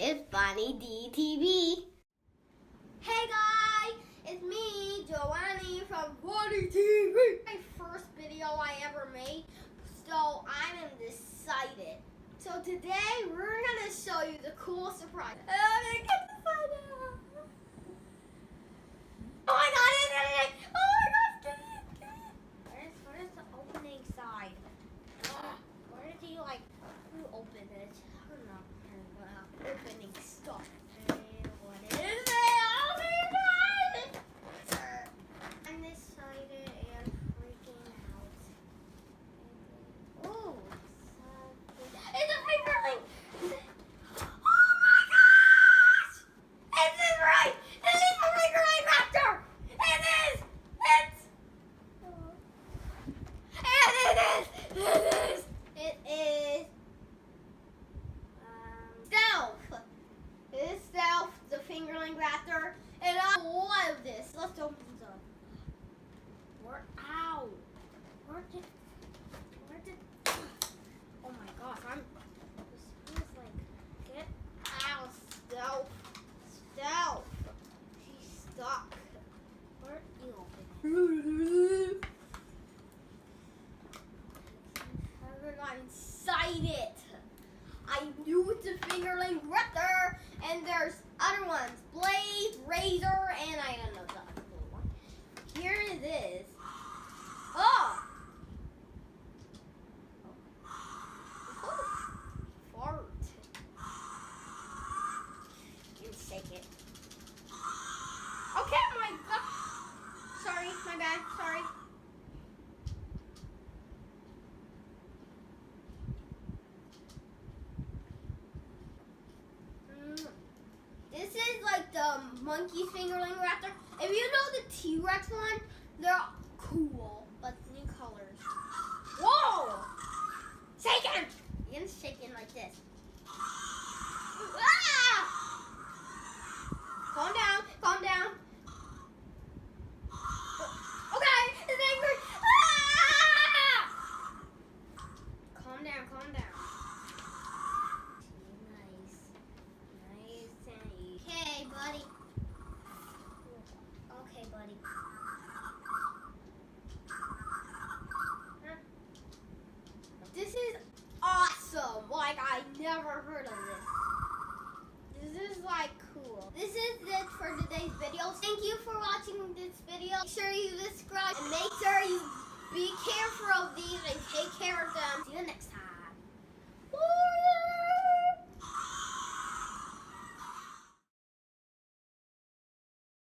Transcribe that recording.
It's Bonnie DTV. Hey guys, it's me, Joannie from Bonnie TV. My first video I ever made, so I'm excited. So today we're gonna show you the cool surprise. I'm gonna get the fun out. Oh my god, it! Oh my gosh, get it! Where's the opening side? Where did you who opened it? I don't know. Opening stuff. And what is it? Oh my god! I'm excited and freaking out. Oh, it's a fingerling! Oh my gosh! Is this right? This is a fingerling raptor! It is! It is Stealth. It is Stealth, the fingerling raptor, and I love this. Let's open this up. Where did? Oh my gosh, this feels like, get out, Stealth. She's stuck. Where you open it? I'm excited. I knew it's a fingerling raptor, and there's other ones, Blaze, Razor, and I don't know the other one. Here it is. Oh! Fart. You shake it. Okay, my God. Sorry, my bad. Sorry. This is like the monkey fingerling raptor. If you know the T-Rex one, they're cool.